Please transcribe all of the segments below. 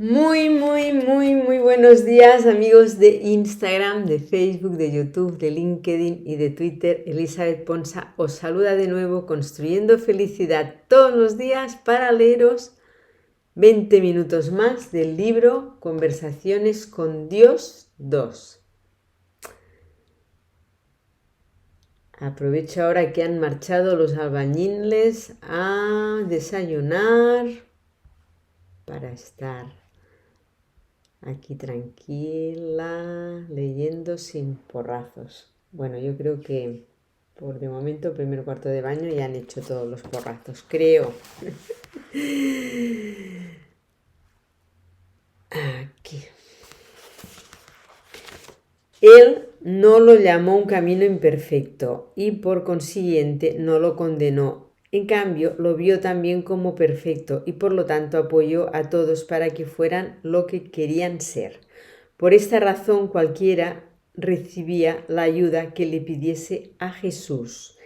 Muy buenos días, amigos de Instagram, de Facebook, de YouTube, de LinkedIn y de Twitter. Elizabeth Ponsa os saluda de nuevo, construyendo felicidad todos los días para leeros 20 minutos más del libro Conversaciones con Dios 2. Aprovecho ahora que han marchado los albañiles a desayunar para estar aquí tranquila, leyendo sin porrazos. Bueno, yo creo que por de momento, primer cuarto de baño, ya han hecho todos los porrazos, creo. Aquí. Él no lo llamó un camino imperfecto y por consiguiente no lo condenó. En cambio, lo vio también como perfecto y por lo tanto apoyó a todos para que fueran lo que querían ser. Por esta razón cualquiera recibía la ayuda que le pidiese a Jesús.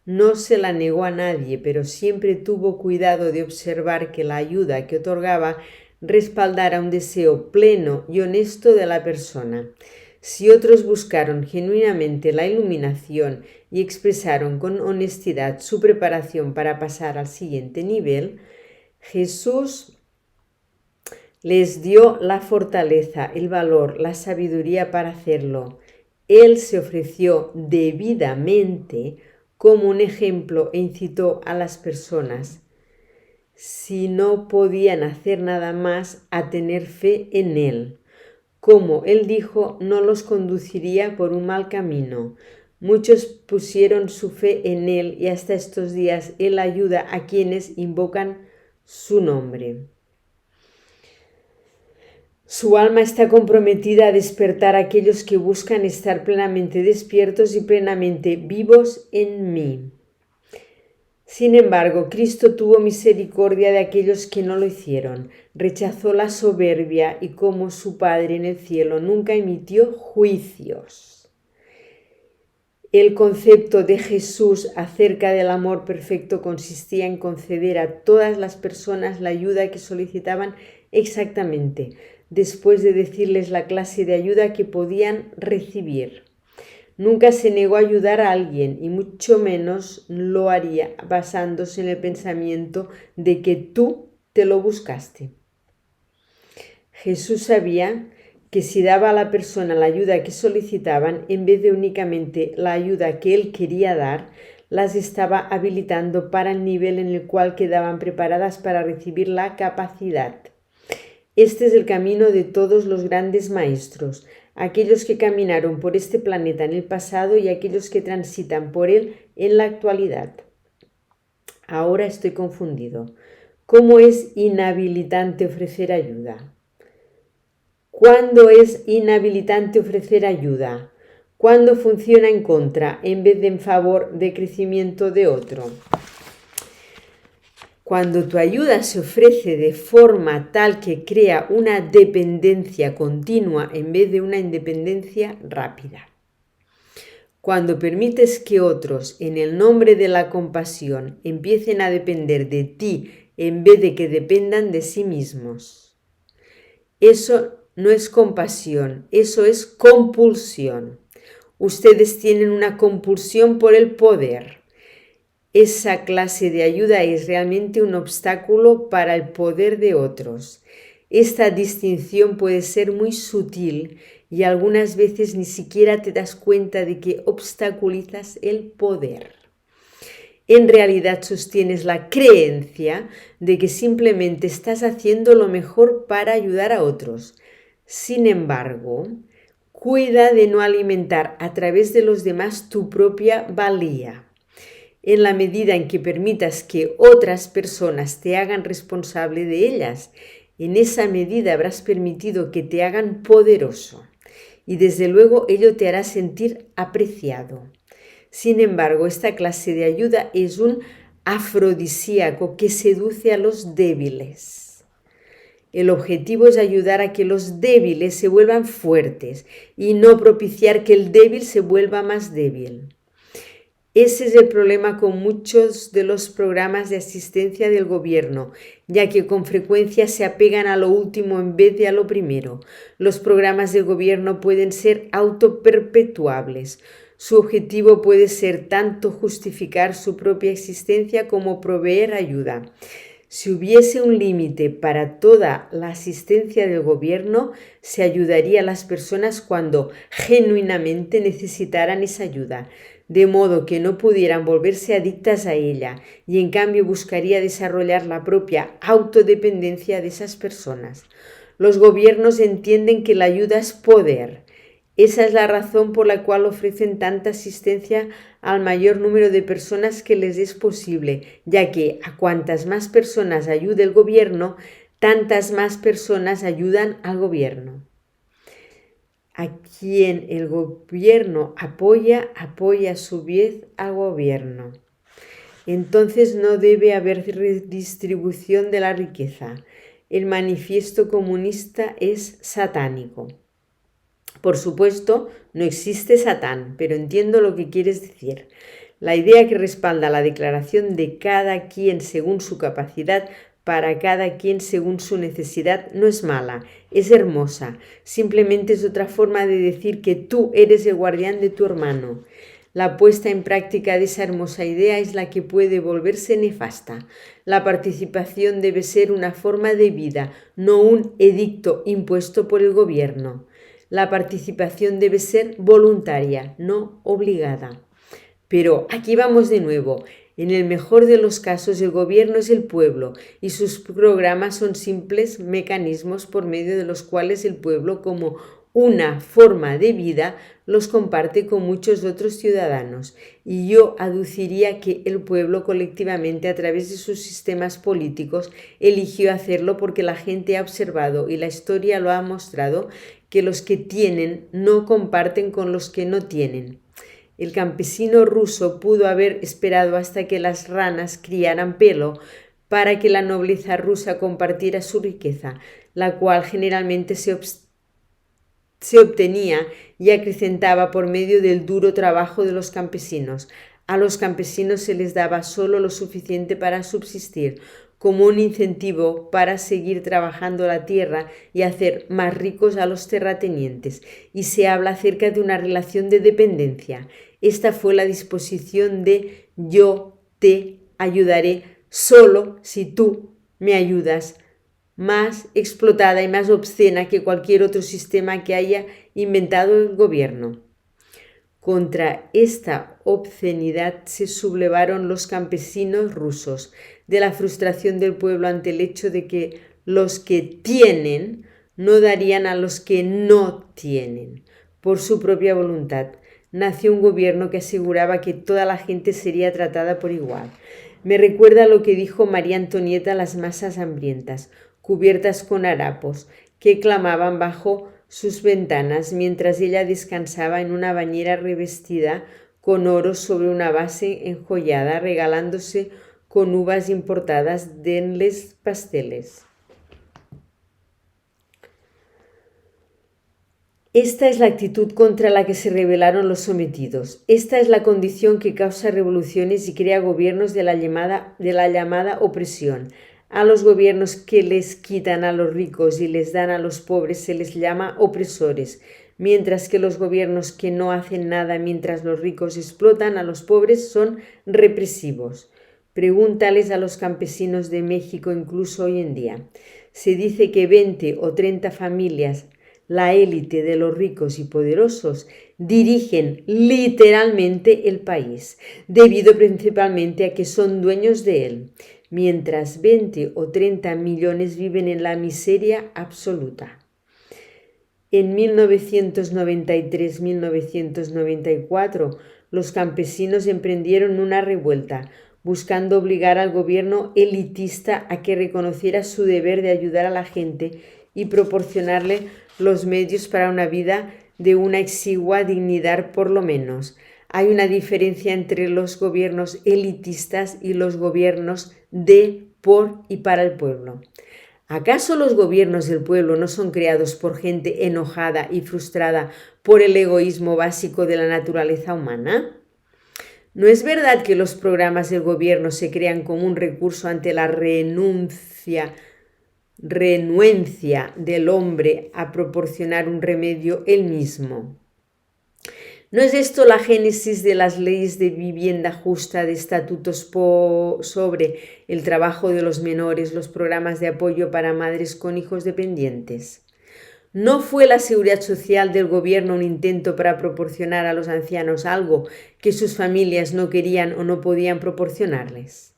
No se la negó a nadie, pero siempre tuvo cuidado de observar que la ayuda que otorgaba respaldara un deseo pleno y honesto de la persona. Si otros buscaron genuinamente la iluminación y expresaron con honestidad su preparación para pasar al siguiente nivel, Jesús les dio la fortaleza, el valor, la sabiduría para hacerlo. Él se ofreció debidamente como un ejemplo e incitó a las personas, si no podían hacer nada más, a tener fe en Él. Como Él dijo, no los conduciría por un mal camino. Muchos pusieron su fe en Él y hasta estos días Él ayuda a quienes invocan su nombre. Su alma está comprometida a despertar a aquellos que buscan estar plenamente despiertos y plenamente vivos en mí. Sin embargo, Cristo tuvo misericordia de aquellos que no lo hicieron, rechazó la soberbia y como su Padre en el cielo nunca emitió juicios. El concepto de Jesús acerca del amor perfecto consistía en conceder a todas las personas la ayuda que solicitaban exactamente, después de decirles la clase de ayuda que podían recibir. Nunca se negó a ayudar a alguien y mucho menos lo haría basándose en el pensamiento de que tú te lo buscaste. Jesús sabía que si daba a la persona la ayuda que solicitaban, en vez de únicamente la ayuda que él quería dar, las estaba habilitando para el nivel en el cual quedaban preparadas para recibir la capacidad. Este es el camino de todos los grandes maestros, aquellos que caminaron por este planeta en el pasado y aquellos que transitan por él en la actualidad. Ahora estoy confundido. ¿Cómo es inhabilitante ofrecer ayuda? ¿Cuándo es inhabilitante ofrecer ayuda? ¿Cuándo funciona en contra en vez de en favor de crecimiento de otro? Cuando tu ayuda se ofrece de forma tal que crea una dependencia continua en vez de una independencia rápida. Cuando permites que otros, en el nombre de la compasión, empiecen a depender de ti en vez de que dependan de sí mismos. Eso no es compasión, eso es compulsión. Ustedes tienen una compulsión por el poder. Esa clase de ayuda es realmente un obstáculo para el poder de otros. Esta distinción puede ser muy sutil y algunas veces ni siquiera te das cuenta de que obstaculizas el poder. En realidad sostienes la creencia de que simplemente estás haciendo lo mejor para ayudar a otros. Sin embargo, cuida de no alimentar a través de los demás tu propia valía. En la medida en que permitas que otras personas te hagan responsable de ellas, en esa medida habrás permitido que te hagan poderoso y desde luego ello te hará sentir apreciado. Sin embargo, esta clase de ayuda es un afrodisíaco que seduce a los débiles. El objetivo es ayudar a que los débiles se vuelvan fuertes y no propiciar que el débil se vuelva más débil. Ese es el problema con muchos de los programas de asistencia del gobierno, ya que con frecuencia se apegan a lo último en vez de a lo primero. Los programas del gobierno pueden ser autoperpetuables. Su objetivo puede ser tanto justificar su propia existencia como proveer ayuda. Si hubiese un límite para toda la asistencia del gobierno, se ayudaría a las personas cuando genuinamente necesitaran esa ayuda, de modo que no pudieran volverse adictas a ella, y en cambio buscaría desarrollar la propia autodependencia de esas personas. Los gobiernos entienden que la ayuda es poder. Esa es la razón por la cual ofrecen tanta asistencia al mayor número de personas que les es posible, ya que a cuantas más personas ayude el gobierno, tantas más personas ayudan al gobierno. A quien el gobierno apoya, apoya a su vez al gobierno. Entonces no debe haber redistribución de la riqueza. El manifiesto comunista es satánico. Por supuesto, no existe Satán, pero entiendo lo que quieres decir. La idea que respalda la declaración de cada quien según su capacidad, para cada quien según su necesidad, no es mala, es hermosa. Simplemente es otra forma de decir que tú eres el guardián de tu hermano. La puesta en práctica de esa hermosa idea es la que puede volverse nefasta. La participación debe ser una forma de vida, no un edicto impuesto por el gobierno. La participación debe ser voluntaria, no obligada. Pero aquí vamos de nuevo. En el mejor de los casos, el gobierno es el pueblo y sus programas son simples mecanismos por medio de los cuales el pueblo, como una forma de vida, los comparte con muchos otros ciudadanos. Y yo aduciría que el pueblo colectivamente, a través de sus sistemas políticos, eligió hacerlo porque la gente ha observado y la historia lo ha mostrado que los que tienen no comparten con los que no tienen. El campesino ruso pudo haber esperado hasta que las ranas criaran pelo para que la nobleza rusa compartiera su riqueza, la cual generalmente se obtenía y acrecentaba por medio del duro trabajo de los campesinos. A los campesinos se les daba solo lo suficiente para subsistir, como un incentivo para seguir trabajando la tierra y hacer más ricos a los terratenientes, y se habla acerca de una relación de dependencia. Esta fue la disposición de yo te ayudaré solo si tú me ayudas, más explotada y más obscena que cualquier otro sistema que haya inventado el gobierno. Contra esta obscenidad se sublevaron los campesinos rusos, de la frustración del pueblo ante el hecho de que los que tienen no darían a los que no tienen. Por su propia voluntad, nació un gobierno que aseguraba que toda la gente sería tratada por igual. Me recuerda lo que dijo María Antonieta a las masas hambrientas, cubiertas con harapos, que clamaban bajo sus ventanas mientras ella descansaba en una bañera revestida con oro sobre una base enjollada, regalándose con uvas importadas, denles pasteles. Esta es la actitud contra la que se rebelaron los sometidos. Esta es la condición que causa revoluciones y crea gobiernos de la llamada opresión. A los gobiernos que les quitan a los ricos y les dan a los pobres se les llama opresores, mientras que los gobiernos que no hacen nada mientras los ricos explotan a los pobres son represivos. Pregúntales a los campesinos de México incluso hoy en día. Se dice que 20 o 30 familias, la élite de los ricos y poderosos, dirigen literalmente el país, debido principalmente a que son dueños de él, mientras 20 o 30 millones viven en la miseria absoluta. En 1993-1994, los campesinos emprendieron una revuelta, buscando obligar al gobierno elitista a que reconociera su deber de ayudar a la gente y proporcionarle los medios para una vida de una exigua dignidad por lo menos. Hay una diferencia entre los gobiernos elitistas y los gobiernos de, por y para el pueblo. ¿Acaso los gobiernos del pueblo no son creados por gente enojada y frustrada por el egoísmo básico de la naturaleza humana? ¿No es verdad que los programas del gobierno se crean como un recurso ante la renuencia del hombre a proporcionar un remedio él mismo? ¿No es esto la génesis de las leyes de vivienda justa, de estatutos sobre el trabajo de los menores, los programas de apoyo para madres con hijos dependientes? ¿No fue la seguridad social del gobierno un intento para proporcionar a los ancianos algo que sus familias no querían o no podían proporcionarles?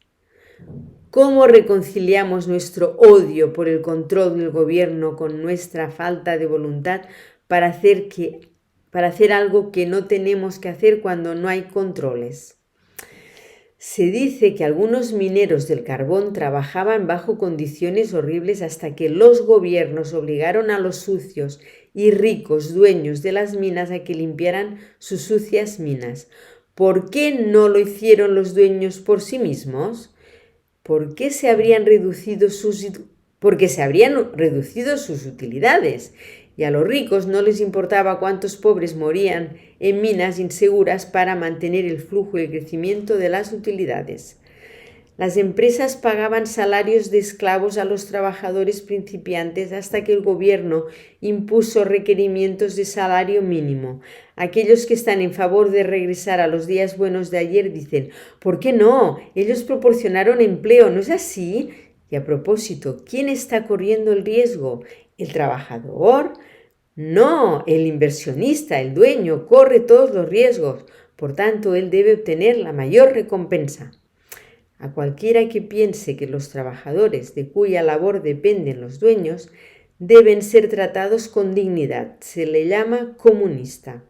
¿Cómo reconciliamos nuestro odio por el control del gobierno con nuestra falta de voluntad para hacer algo que no tenemos que hacer cuando no hay controles? Se dice que algunos mineros del carbón trabajaban bajo condiciones horribles hasta que los gobiernos obligaron a los sucios y ricos dueños de las minas a que limpiaran sus sucias minas. ¿Por qué no lo hicieron los dueños por sí mismos? Porque se habrían reducido sus utilidades, y a los ricos no les importaba cuántos pobres morían en minas inseguras para mantener el flujo y el crecimiento de las utilidades. Las empresas pagaban salarios de esclavos a los trabajadores principiantes hasta que el gobierno impuso requerimientos de salario mínimo. Aquellos que están en favor de regresar a los días buenos de ayer dicen: ¿por qué no? Ellos proporcionaron empleo, ¿no es así? Y a propósito, ¿quién está corriendo el riesgo? ¿El trabajador? No, el inversionista, el dueño, corre todos los riesgos. Por tanto, él debe obtener la mayor recompensa. A cualquiera que piense que los trabajadores de cuya labor dependen los dueños deben ser tratados con dignidad, se le llama comunista.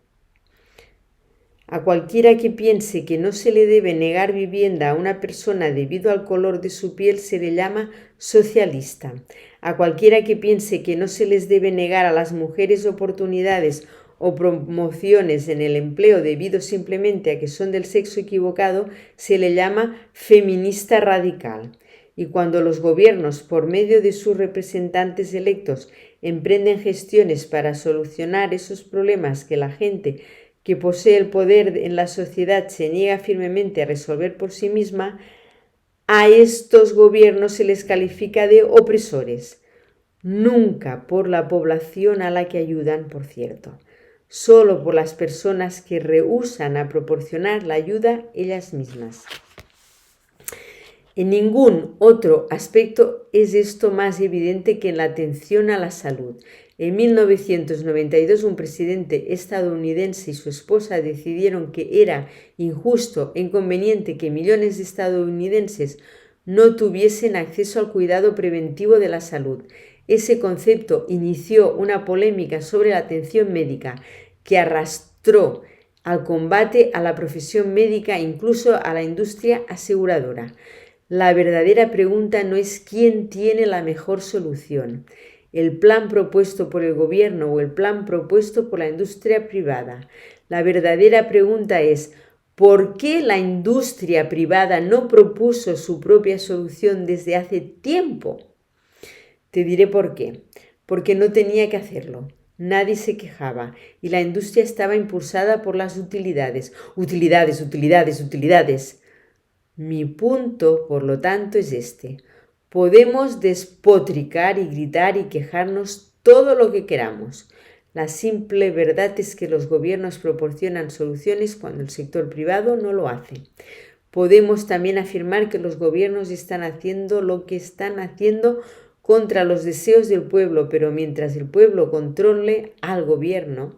A cualquiera que piense que no se le debe negar vivienda a una persona debido al color de su piel se le llama socialista. A cualquiera que piense que no se les debe negar a las mujeres oportunidades o promociones en el empleo debido simplemente a que son del sexo equivocado, se le llama feminista radical. Y cuando los gobiernos, por medio de sus representantes electos, emprenden gestiones para solucionar esos problemas que la gente que posee el poder en la sociedad se niega firmemente a resolver por sí misma, a estos gobiernos se les califica de opresores. Nunca por la población a la que ayudan, por cierto, solo por las personas que rehúsan a proporcionar la ayuda ellas mismas. En ningún otro aspecto es esto más evidente que en la atención a la salud. En 1992, un presidente estadounidense y su esposa decidieron que era injusto e inconveniente que millones de estadounidenses no tuviesen acceso al cuidado preventivo de la salud. Ese concepto inició una polémica sobre la atención médica que arrastró al combate a la profesión médica e incluso a la industria aseguradora. La verdadera pregunta no es quién tiene la mejor solución, el plan propuesto por el gobierno o el plan propuesto por la industria privada. La verdadera pregunta es ¿por qué la industria privada no propuso su propia solución desde hace tiempo? Te diré por qué. Porque no tenía que hacerlo. Nadie se quejaba y la industria estaba impulsada por las utilidades. Utilidades, utilidades, utilidades. Mi punto, por lo tanto, es este. Podemos despotricar y gritar y quejarnos todo lo que queramos. La simple verdad es que los gobiernos proporcionan soluciones cuando el sector privado no lo hace. Podemos también afirmar que los gobiernos están haciendo lo que están haciendo contra los deseos del pueblo, pero mientras el pueblo controle al gobierno,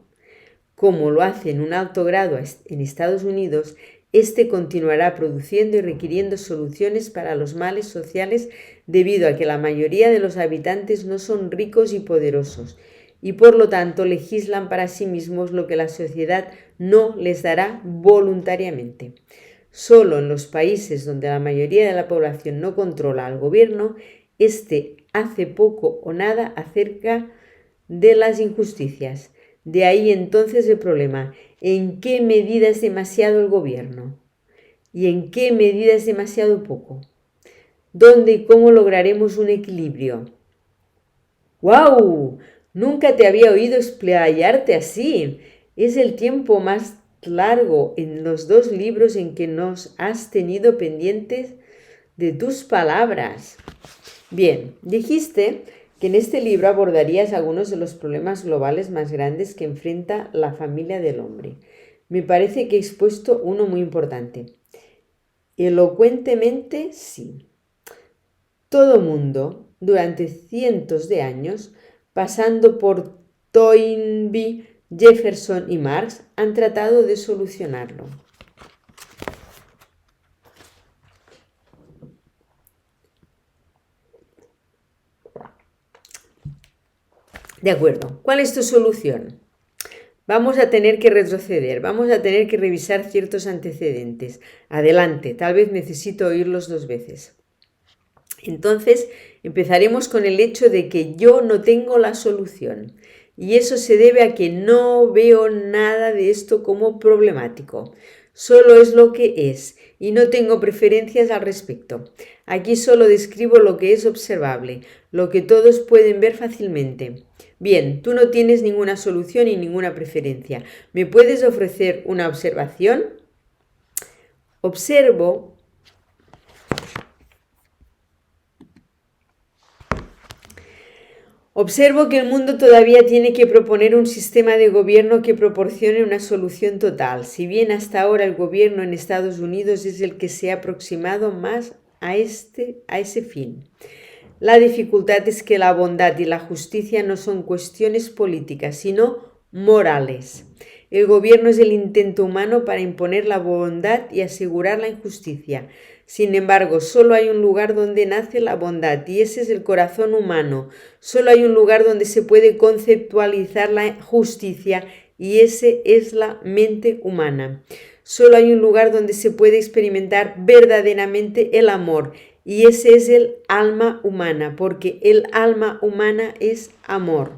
como lo hace en un alto grado en Estados Unidos, este continuará produciendo y requiriendo soluciones para los males sociales debido a que la mayoría de los habitantes no son ricos y poderosos y por lo tanto legislan para sí mismos lo que la sociedad no les dará voluntariamente. Solo en los países donde la mayoría de la población no controla al gobierno, este hace poco o nada acerca de las injusticias. De ahí entonces el problema. ¿En qué medida es demasiado el gobierno? ¿Y en qué medida es demasiado poco? ¿Dónde y cómo lograremos un equilibrio? ¡Guau! Nunca te había oído explayarte así. Es el tiempo más largo en los 2 libros en que nos has tenido pendientes de tus palabras. Bien, dijiste que en este libro abordarías algunos de los problemas globales más grandes que enfrenta la familia del hombre. Me parece que he expuesto uno muy importante. Elocuentemente, sí. Todo mundo, durante cientos de años, pasando por Toynbee, Jefferson y Marx, han tratado de solucionarlo. De acuerdo, ¿cuál es tu solución? Vamos a tener que retroceder, vamos a tener que revisar ciertos antecedentes. Adelante, tal vez necesito oírlos 2 veces. Entonces, empezaremos con el hecho de que yo no tengo la solución. Y eso se debe a que no veo nada de esto como problemático. Solo es lo que es y no tengo preferencias al respecto. Aquí solo describo lo que es observable, lo que todos pueden ver fácilmente. Bien, tú no tienes ninguna solución y ninguna preferencia. ¿Me puedes ofrecer una observación? Observo que el mundo todavía tiene que proponer un sistema de gobierno que proporcione una solución total, si bien hasta ahora el gobierno en Estados Unidos es el que se ha aproximado más a ese fin. La dificultad es que la bondad y la justicia no son cuestiones políticas, sino morales. El gobierno es el intento humano para imponer la bondad y asegurar la injusticia. Sin embargo, solo hay un lugar donde nace la bondad y ese es el corazón humano. Solo hay un lugar donde se puede conceptualizar la justicia y ese es la mente humana. Solo hay un lugar donde se puede experimentar verdaderamente el amor y ese es el alma humana, porque el alma humana es amor.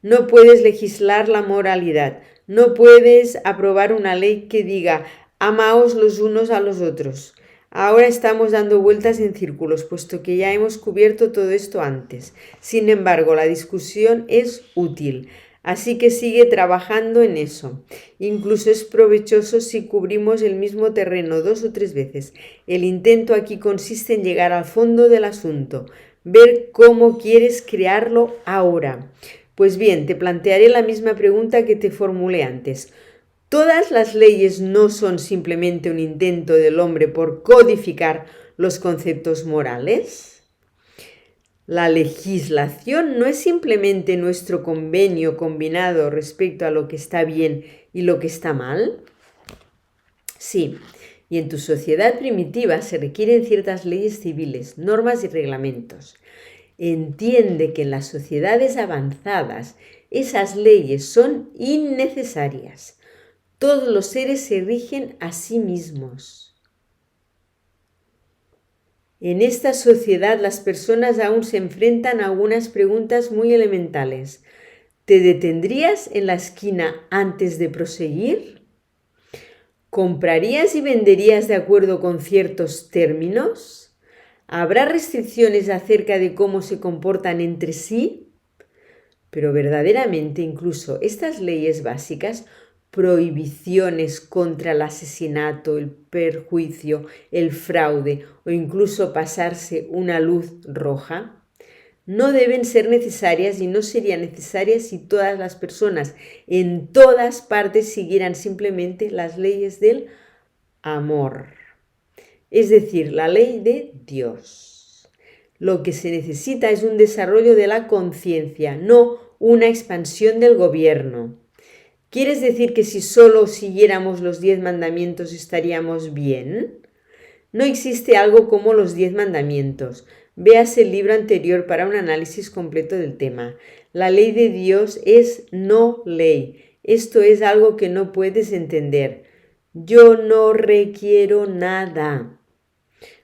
No puedes legislar la moralidad, no puedes aprobar una ley que diga amaos los unos a los otros. Ahora estamos dando vueltas en círculos, puesto que ya hemos cubierto todo esto antes. Sin embargo, la discusión es útil, así que sigue trabajando en eso. Incluso es provechoso si cubrimos el mismo terreno 2 o 3 veces. El intento aquí consiste en llegar al fondo del asunto, ver cómo quieres crearlo ahora. Pues bien, te plantearé la misma pregunta que te formulé antes. ¿Todas las leyes no son simplemente un intento del hombre por codificar los conceptos morales? La legislación no es simplemente nuestro convenio combinado respecto a lo que está bien y lo que está mal. Sí, y en tu sociedad primitiva se requieren ciertas leyes civiles, normas y reglamentos. Entiende que en las sociedades avanzadas esas leyes son innecesarias. Todos los seres se rigen a sí mismos. En esta sociedad las personas aún se enfrentan a algunas preguntas muy elementales. ¿Te detendrías en la esquina antes de proseguir? ¿Comprarías y venderías de acuerdo con ciertos términos? ¿Habrá restricciones acerca de cómo se comportan entre sí? Pero verdaderamente incluso estas leyes básicas, prohibiciones contra el asesinato, el perjuicio, el fraude o incluso pasarse una luz roja, no deben ser necesarias y no serían necesarias si todas las personas en todas partes siguieran simplemente las leyes del amor, es decir, la ley de Dios. Lo que se necesita es un desarrollo de la conciencia, no una expansión del gobierno. ¿Quieres decir que si solo siguiéramos los 10 mandamientos estaríamos bien? No existe algo como los 10 mandamientos. Veas el libro anterior para un análisis completo del tema. La ley de Dios es no ley. Esto es algo que no puedes entender. Yo no requiero nada.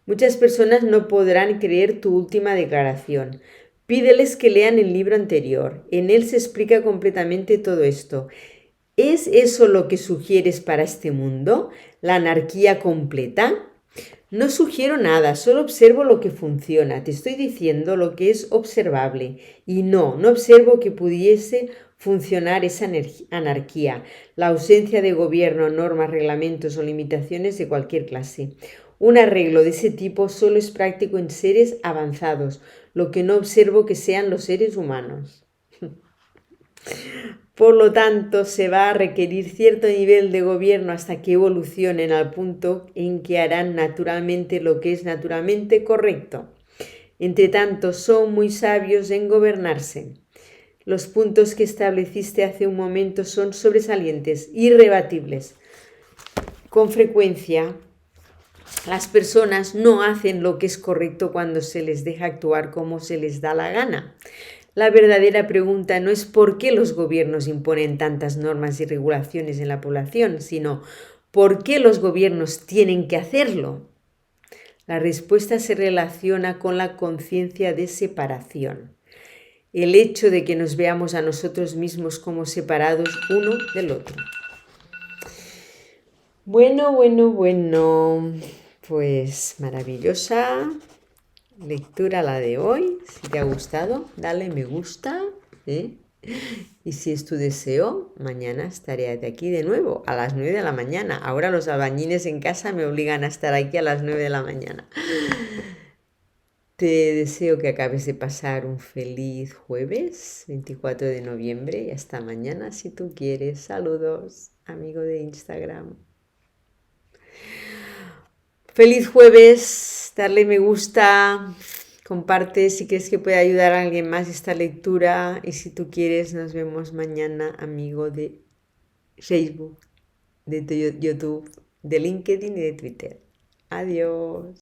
Muchas personas no podrán creer tu última declaración. Pídeles que lean el libro anterior. En él se explica completamente todo esto. ¿Es eso lo que sugieres para este mundo? ¿La anarquía completa? No sugiero nada, solo observo lo que funciona. Te estoy diciendo lo que es observable. Y no observo que pudiese funcionar esa anarquía, la ausencia de gobierno, normas, reglamentos o limitaciones de cualquier clase. Un arreglo de ese tipo solo es práctico en seres avanzados, lo que no observo que sean los seres humanos. Por lo tanto, se va a requerir cierto nivel de gobierno hasta que evolucionen al punto en que harán naturalmente lo que es naturalmente correcto. Entre tanto, son muy sabios en gobernarse. Los puntos que estableciste hace un momento son sobresalientes, irrebatibles. Con frecuencia, las personas no hacen lo que es correcto cuando se les deja actuar como se les da la gana. La verdadera pregunta no es por qué los gobiernos imponen tantas normas y regulaciones en la población, sino por qué los gobiernos tienen que hacerlo. La respuesta se relaciona con la conciencia de separación. El hecho de que nos veamos a nosotros mismos como separados uno del otro. Bueno. Pues maravillosa lectura la de hoy. Si te ha gustado, dale me gusta. Y si es tu deseo, mañana estaré de aquí de nuevo a las 9 de la mañana. Ahora los albañiles en casa me obligan a estar aquí a las 9 de la mañana. Te deseo que acabes de pasar un feliz jueves 24 de noviembre y hasta mañana si tú quieres. Saludos, amigo de Instagram. Feliz jueves, darle me gusta, comparte si crees que puede ayudar a alguien más esta lectura y si tú quieres nos vemos mañana, amigo de Facebook, de YouTube, de LinkedIn y de Twitter. Adiós.